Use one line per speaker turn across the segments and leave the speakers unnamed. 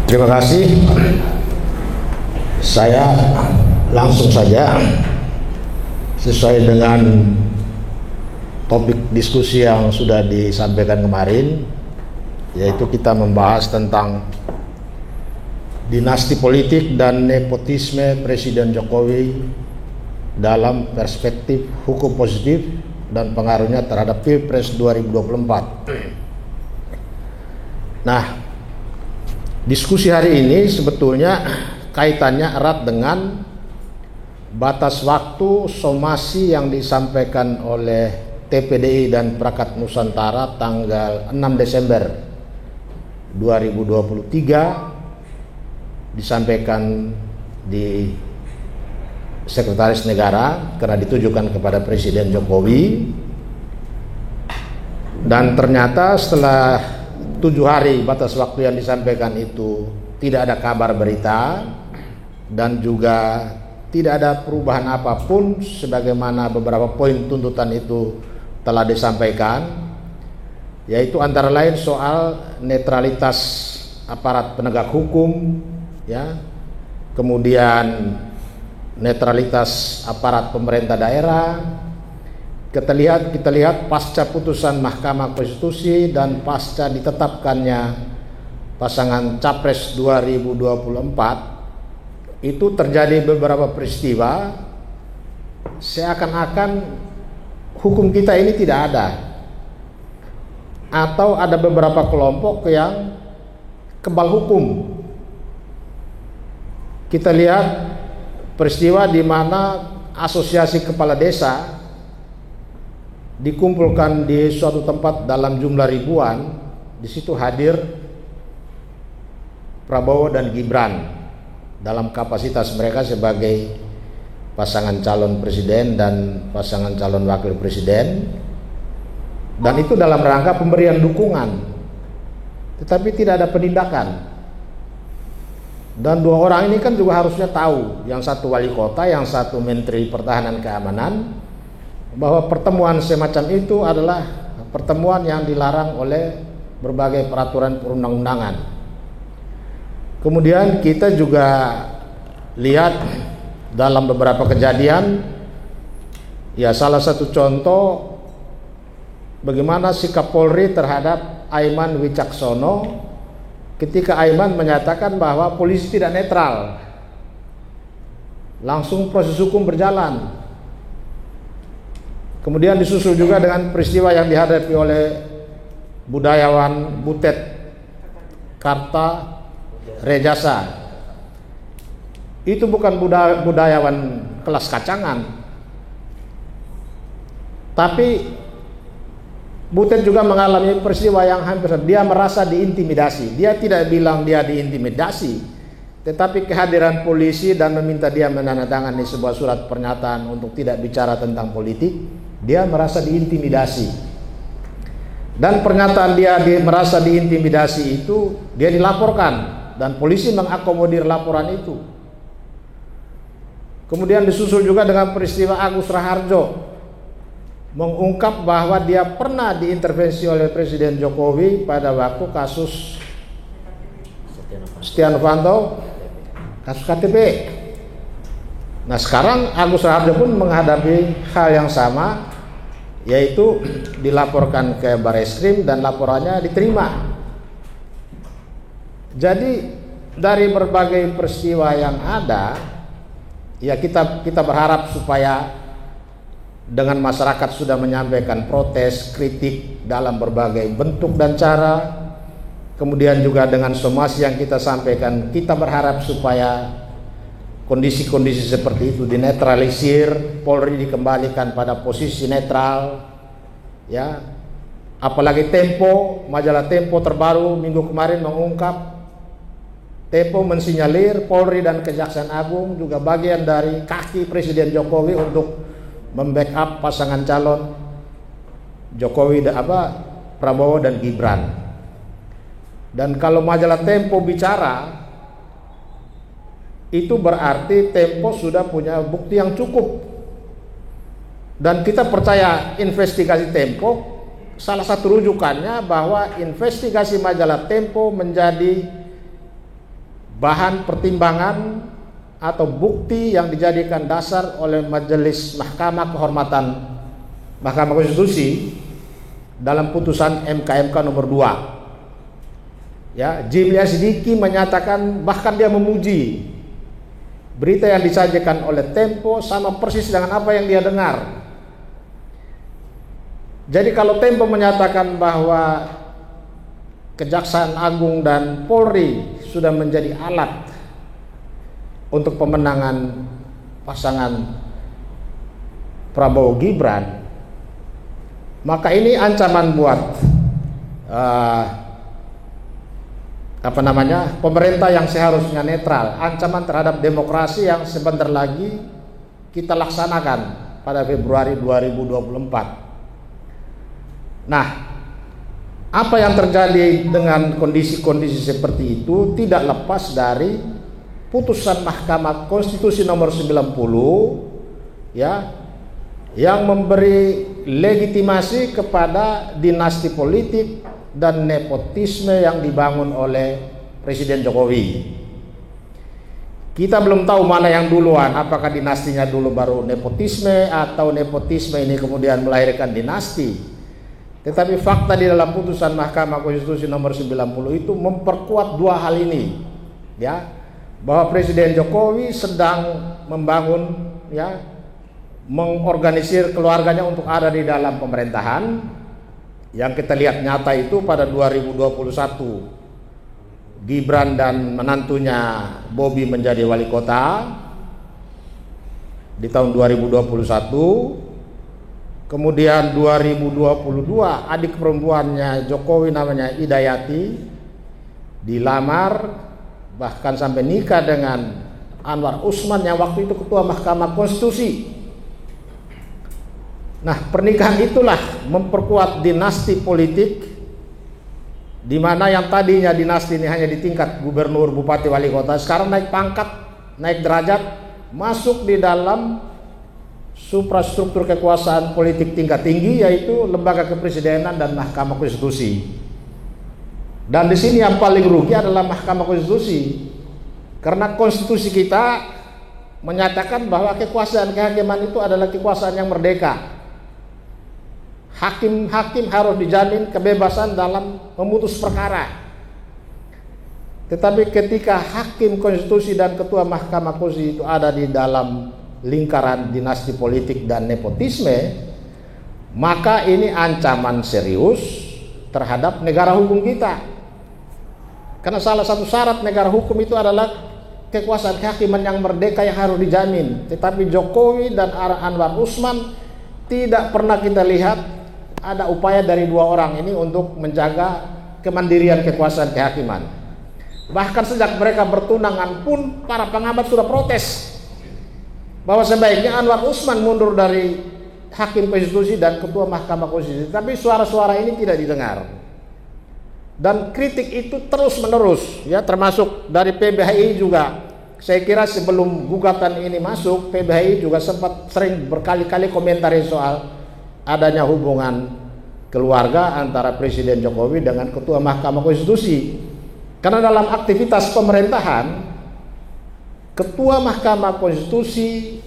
Terima kasih. Saya langsung saja sesuai dengan topik diskusi yang sudah disampaikan kemarin, yaitu kita membahas tentang dinasti politik dan nepotisme Presiden Jokowi dalam perspektif hukum positif dan pengaruhnya terhadap Pilpres 2024. Nah, diskusi hari ini sebetulnya kaitannya erat dengan batas waktu somasi yang disampaikan oleh TPDI dan Prakat Nusantara tanggal 6 Desember 2023 disampaikan di Sekretaris Negara karena ditujukan kepada Presiden Jokowi, dan ternyata setelah 7 hari batas waktu yang disampaikan itu tidak ada kabar berita dan juga tidak ada perubahan apapun sebagaimana beberapa poin tuntutan itu telah disampaikan, yaitu antara lain soal netralitas aparat penegak hukum, ya, kemudian netralitas aparat pemerintah daerah. Kita lihat pasca putusan Mahkamah Konstitusi dan pasca ditetapkannya pasangan Capres 2024, itu terjadi beberapa peristiwa seakan-akan hukum kita ini tidak ada, atau ada beberapa kelompok yang kebal hukum. Kita lihat peristiwa di mana asosiasi kepala desa dikumpulkan di suatu tempat dalam jumlah ribuan. Di situ hadir Prabowo dan Gibran dalam kapasitas mereka sebagai pasangan calon presiden dan pasangan calon wakil presiden, dan itu dalam rangka pemberian dukungan, tetapi tidak ada penindakan. Dan 2 orang ini kan juga harusnya tahu, yang satu wali kota, yang satu menteri pertahanan keamanan, bahwa pertemuan semacam itu adalah pertemuan yang dilarang oleh berbagai peraturan perundang-undangan. Kemudian kita juga lihat dalam beberapa kejadian, ya salah satu contoh bagaimana sikap Polri terhadap Aiman Wicaksono ketika Aiman menyatakan bahwa polisi tidak netral, langsung proses hukum berjalan. Kemudian disusul juga dengan peristiwa yang dihadapi oleh budayawan Butet Karta Rejasa. Itu bukan budayawan kelas kacangan, tapi Butet juga mengalami peristiwa yang hampir sama. Dia merasa diintimidasi. Dia tidak bilang dia diintimidasi, tetapi kehadiran polisi dan meminta dia menandatangani sebuah surat pernyataan untuk tidak bicara tentang politik. Dia merasa diintimidasi, dan pernyataan dia merasa diintimidasi itu dia dilaporkan dan polisi mengakomodir laporan itu. Kemudian disusul juga dengan peristiwa Agus Raharjo mengungkap bahwa dia pernah diintervensi oleh Presiden Jokowi pada waktu kasus Setia Novanto, kasus KTP. Nah, sekarang Agus Raharjo pun menghadapi hal yang sama, yaitu dilaporkan ke Barreskrim dan laporannya diterima. Jadi dari berbagai peristiwa yang ada, ya kita berharap supaya dengan masyarakat sudah menyampaikan protes, kritik dalam berbagai bentuk dan cara, kemudian juga dengan somasi yang kita sampaikan, kita berharap supaya kondisi-kondisi seperti itu dinetralisir, Polri dikembalikan pada posisi netral, ya. Apalagi Tempo, majalah Tempo terbaru minggu kemarin mengungkap, Tempo mensinyalir Polri dan Kejaksaan Agung juga bagian dari kaki Presiden Jokowi untuk membackup pasangan calon Jokowi Prabowo dan Gibran. Dan kalau majalah Tempo bicara, itu berarti Tempo sudah punya bukti yang cukup. Dan kita percaya investigasi Tempo, salah satu rujukannya bahwa investigasi majalah Tempo menjadi bahan pertimbangan atau bukti yang dijadikan dasar oleh Majelis Mahkamah Kehormatan Mahkamah Konstitusi dalam putusan MK nomor 2. Ya, Jimli Asidiki menyatakan, bahkan dia memuji berita yang disajikan oleh Tempo sama persis dengan apa yang dia dengar. Jadi kalau Tempo menyatakan bahwa Kejaksaan Agung dan Polri sudah menjadi alat untuk pemenangan pasangan Prabowo Gibran, maka ini ancaman buat pemerintah yang seharusnya netral, ancaman terhadap demokrasi yang sebentar lagi kita laksanakan pada Februari 2024. Nah, apa yang terjadi dengan kondisi-kondisi seperti itu tidak lepas dari putusan Mahkamah Konstitusi nomor 90 ya, yang memberi legitimasi kepada dinasti politik dan nepotisme yang dibangun oleh Presiden Jokowi. Kita belum tahu mana yang duluan, apakah dinastinya dulu baru nepotisme atau nepotisme ini kemudian melahirkan dinasti. Tetapi fakta di dalam putusan Mahkamah Konstitusi nomor 90 itu memperkuat dua hal ini, ya, bahwa Presiden Jokowi sedang membangun, ya, mengorganisir keluarganya untuk ada di dalam pemerintahan. Yang kita lihat nyata itu pada 2021 Gibran dan menantunya Bobi menjadi wali kota di tahun 2021. Kemudian 2022 adik perempuannya Jokowi namanya Idayati dilamar, bahkan sampai nikah dengan Anwar Usman yang waktu itu ketua Mahkamah Konstitusi. Nah, pernikahan itulah memperkuat dinasti politik, di mana yang tadinya dinasti ini hanya di tingkat gubernur, bupati, wali kota, sekarang naik pangkat, naik derajat, masuk di dalam suprastruktur kekuasaan politik tingkat tinggi, yaitu lembaga kepresidenan dan Mahkamah Konstitusi. Dan di sini yang paling rugi adalah Mahkamah Konstitusi, karena konstitusi kita menyatakan bahwa kekuasaan kehakiman itu adalah kekuasaan yang merdeka. Hakim-hakim harus dijamin kebebasan dalam memutus perkara. Tetapi ketika hakim konstitusi dan ketua Mahkamah Konstitusi itu ada di dalam lingkaran dinasti politik dan nepotisme, maka ini ancaman serius terhadap negara hukum kita. Karena salah satu syarat negara hukum itu adalah kekuasaan kehakiman yang merdeka yang harus dijamin. Tetapi Jokowi dan Anwar Usman tidak pernah kita lihat ada upaya dari dua orang ini untuk menjaga kemandirian kekuasaan kehakiman. Bahkan sejak mereka bertunangan pun para pengamat sudah protes bahwa sebaiknya Anwar Usman mundur dari hakim konstitusi dan ketua Mahkamah Konstitusi. Tapi suara-suara ini tidak didengar. Dan kritik itu terus menerus, ya, termasuk dari PBHI juga. Saya kira sebelum gugatan ini masuk, PBHI juga sempat sering berkali-kali komentari soal adanya hubungan keluarga antara Presiden Jokowi dengan ketua Mahkamah Konstitusi. Karena dalam aktivitas pemerintahan, Ketua Mahkamah Konstitusi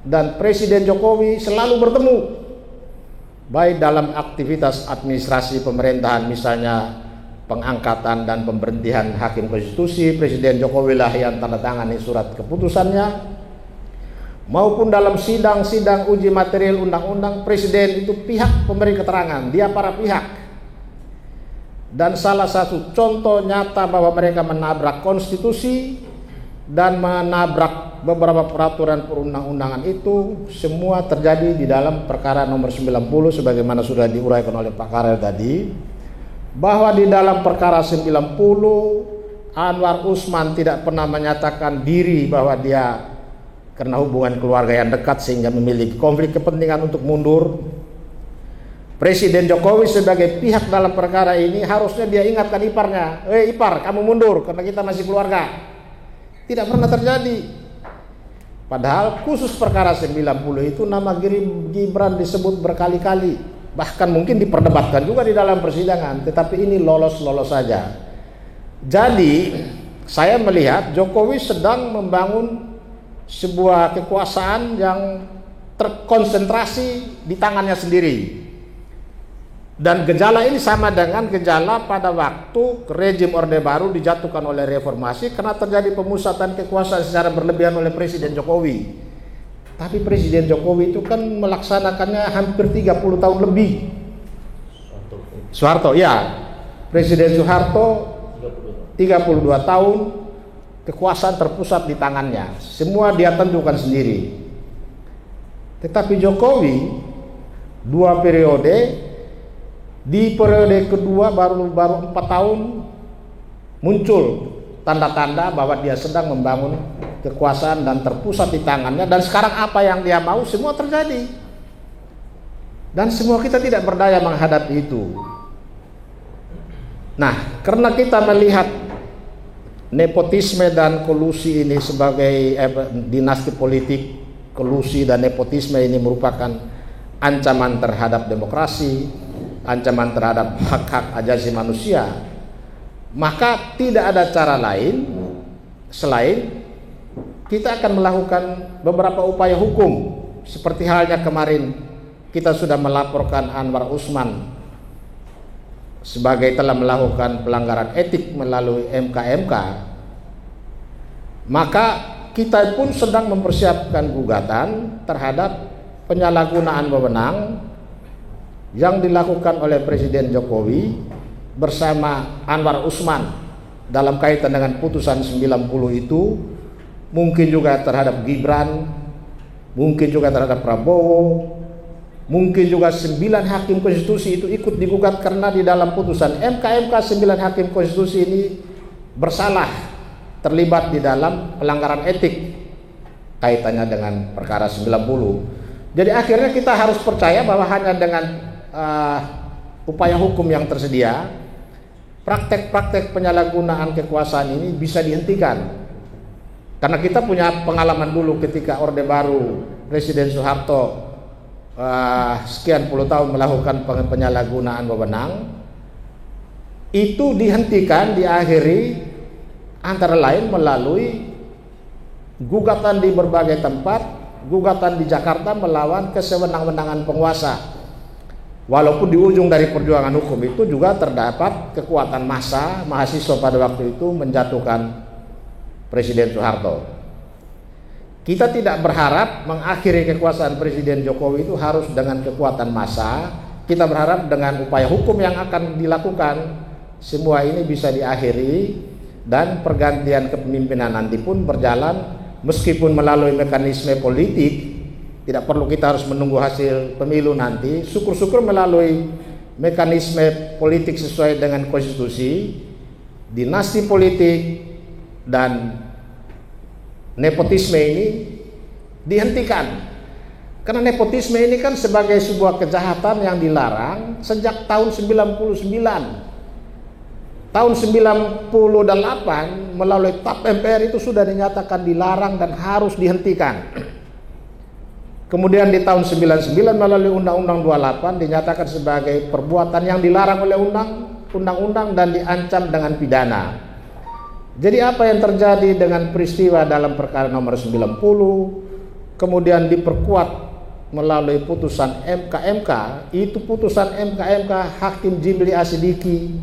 dan Presiden Jokowi selalu bertemu, baik dalam aktivitas administrasi pemerintahan, misalnya pengangkatan dan pemberhentian hakim konstitusi, Presiden Jokowi lah yang tanda tangani surat keputusannya, maupun dalam sidang-sidang uji material undang-undang, Presiden itu pihak pemberi keterangan, dia para pihak. Dan salah satu contoh nyata bahwa mereka menabrak konstitusi dan menabrak beberapa peraturan perundang-undangan itu semua terjadi di dalam perkara nomor 90 sebagaimana sudah diuraikan oleh Pak Karel tadi, bahwa di dalam perkara 90 Anwar Usman tidak pernah menyatakan diri bahwa dia karena hubungan keluarga yang dekat sehingga memiliki konflik kepentingan untuk mundur. Presiden Jokowi sebagai pihak dalam perkara ini harusnya dia ingatkan iparnya, ipar, kamu mundur karena kita masih keluarga. Tidak pernah terjadi. Padahal khusus perkara 90 itu nama Gibran disebut berkali-kali, bahkan mungkin diperdebatkan juga di dalam persidangan, tetapi ini lolos-lolos saja. Jadi saya melihat Jokowi sedang membangun sebuah kekuasaan yang terkonsentrasi di tangannya sendiri. Dan gejala ini sama dengan gejala pada waktu rejim Orde Baru dijatuhkan oleh reformasi karena terjadi pemusatan kekuasaan secara berlebihan oleh Presiden Jokowi. Tapi Presiden Jokowi itu kan melaksanakannya hampir 30 tahun lebih. Soeharto, ya. Presiden Soeharto 32 tahun kekuasaan terpusat di tangannya. Semua dia tentukan sendiri. Tetapi Jokowi 2 periode, di periode kedua baru 4 tahun muncul tanda-tanda bahwa dia sedang membangun kekuasaan dan terpusat di tangannya, dan sekarang apa yang dia mau semua terjadi. Dan semua kita tidak berdaya menghadapi itu. Nah, karena kita melihat nepotisme dan kolusi ini sebagai dinasti politik, kolusi dan nepotisme ini merupakan ancaman terhadap demokrasi, ancaman terhadap hak-hak asasi manusia, maka tidak ada cara lain selain kita akan melakukan beberapa upaya hukum, seperti halnya kemarin kita sudah melaporkan Anwar Usman sebagai telah melakukan pelanggaran etik melalui MK. Maka kita pun sedang mempersiapkan gugatan terhadap penyalahgunaan wewenang yang dilakukan oleh Presiden Jokowi bersama Anwar Usman dalam kaitan dengan putusan 90 itu, mungkin juga terhadap Gibran, mungkin juga terhadap Prabowo, mungkin juga 9 hakim konstitusi itu ikut digugat karena di dalam putusan MK 9 hakim konstitusi ini bersalah, terlibat di dalam pelanggaran etik kaitannya dengan perkara 90. Jadi akhirnya kita harus percaya bahwa hanya dengan upaya hukum yang tersedia, praktek-praktek penyalahgunaan kekuasaan ini bisa dihentikan. Karena kita punya pengalaman dulu ketika Orde Baru, Presiden Soeharto sekian puluh tahun melakukan penyalahgunaan wewenang, itu dihentikan, diakhiri antara lain melalui gugatan di berbagai tempat, gugatan di Jakarta melawan kesewenang-wenangan penguasa. Walaupun di ujung dari perjuangan hukum itu juga terdapat kekuatan massa mahasiswa pada waktu itu menjatuhkan Presiden Soeharto. Kita tidak berharap mengakhiri kekuasaan Presiden Jokowi itu harus dengan kekuatan massa. Kita berharap dengan upaya hukum yang akan dilakukan, semua ini bisa diakhiri dan pergantian kepemimpinan nanti pun berjalan meskipun melalui mekanisme politik. Tidak perlu kita harus menunggu hasil pemilu nanti. Syukur-syukur melalui mekanisme politik sesuai dengan konstitusi, dinasti politik dan nepotisme ini dihentikan. Karena nepotisme ini kan sebagai sebuah kejahatan yang dilarang sejak tahun 99. Tahun 98 melalui TAP MPR itu sudah dinyatakan dilarang dan harus dihentikan. Kemudian di tahun 99 melalui Undang-Undang 28 dinyatakan sebagai perbuatan yang dilarang oleh undang-undang dan diancam dengan pidana. Jadi apa yang terjadi dengan peristiwa dalam perkara nomor 90 kemudian diperkuat melalui putusan MK, itu putusan MK Hakim Jimli Asidiki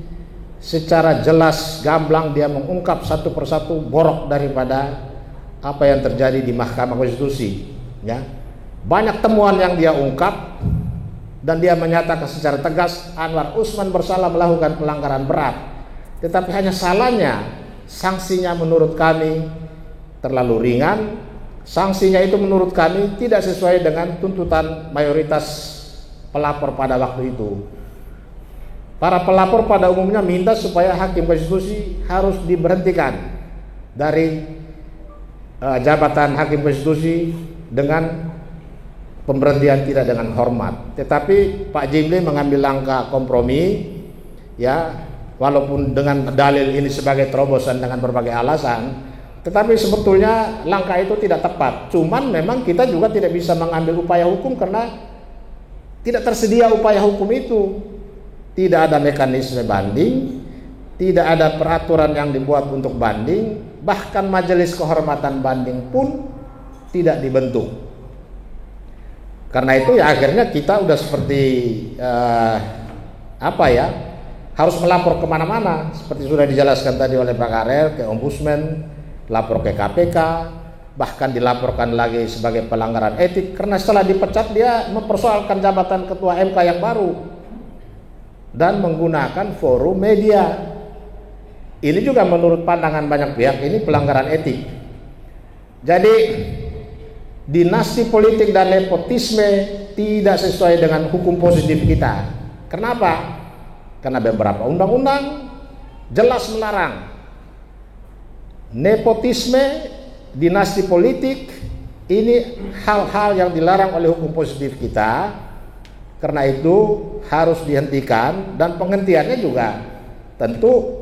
secara jelas gamblang dia mengungkap satu persatu borok daripada apa yang terjadi di Mahkamah Konstitusi, ya. Banyak temuan yang dia ungkap dan dia menyatakan secara tegas Anwar Usman bersalah melakukan pelanggaran berat. Tetapi hanya salahnya sanksinya menurut kami terlalu ringan. Sanksinya itu menurut kami tidak sesuai dengan tuntutan mayoritas pelapor pada waktu itu. Para pelapor pada umumnya minta supaya hakim konstitusi harus diberhentikan dari jabatan hakim konstitusi dengan pemberhentian tidak dengan hormat. Tetapi Pak Jimli mengambil langkah kompromi, ya, walaupun dengan dalil ini sebagai terobosan dengan berbagai alasan, tetapi sebetulnya langkah itu tidak tepat. Cuman memang kita juga tidak bisa mengambil upaya hukum karena tidak tersedia upaya hukum itu. Tidak ada mekanisme banding, tidak ada peraturan yang dibuat untuk banding, bahkan majelis kehormatan banding pun tidak dibentuk. Karena itu ya akhirnya kita udah seperti harus melapor kemana-mana, seperti sudah dijelaskan tadi oleh Pak Karel, ke Ombudsman, lapor ke KPK, bahkan dilaporkan lagi sebagai pelanggaran etik, karena setelah dipecat dia mempersoalkan jabatan ketua MK yang baru dan menggunakan forum media. Ini juga menurut pandangan banyak pihak ini pelanggaran etik. Jadi dinasti politik dan nepotisme tidak sesuai dengan hukum positif kita. Kenapa? Karena beberapa undang-undang jelas melarang nepotisme, dinasti politik. Ini hal-hal yang dilarang oleh hukum positif kita. Karena itu harus dihentikan, dan penghentiannya juga tentu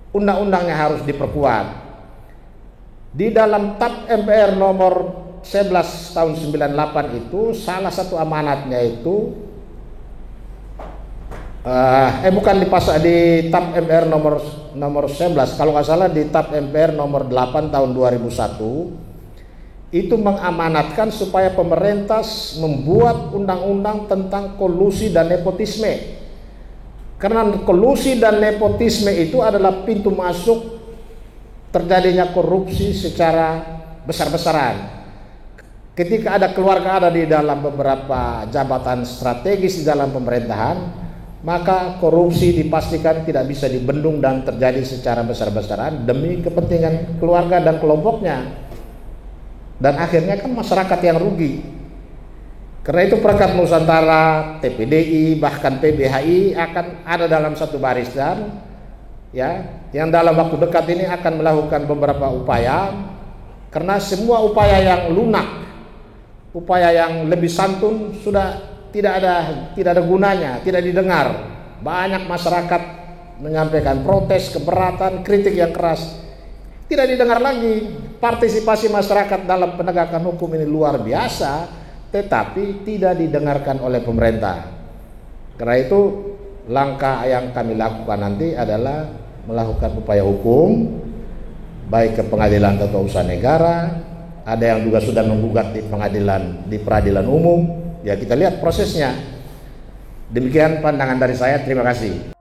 undang-undangnya harus diperkuat. Di dalam TAP MPR nomor 11 tahun 98 itu salah satu amanatnya itu bukan di TAP MPR nomor 11, kalau nggak salah di TAP MPR nomor 8 tahun 2001 itu mengamanatkan supaya pemerintah membuat undang-undang tentang kolusi dan nepotisme. Karena kolusi dan nepotisme itu adalah pintu masuk terjadinya korupsi secara besar-besaran. Ketika ada keluarga ada di dalam beberapa jabatan strategis di dalam pemerintahan, maka korupsi dipastikan tidak bisa dibendung dan terjadi secara besar-besaran demi kepentingan keluarga dan kelompoknya. Dan akhirnya kan masyarakat yang rugi. Karena itu Perangkat Nusantara, TPDI, bahkan PBHI akan ada dalam satu barisan, ya, yang dalam waktu dekat ini akan melakukan beberapa upaya. Karena semua upaya yang lunak, upaya yang lebih santun sudah tidak ada gunanya, tidak didengar. Banyak masyarakat menyampaikan protes, keberatan, kritik yang keras. Tidak didengar lagi. Partisipasi masyarakat dalam penegakan hukum ini luar biasa, tetapi tidak didengarkan oleh pemerintah. Karena itu langkah yang kami lakukan nanti adalah melakukan upaya hukum, baik ke pengadilan tata usaha negara, ada yang juga sudah menggugat di peradilan umum. Ya kita lihat prosesnya. Demikian pandangan dari saya, terima kasih.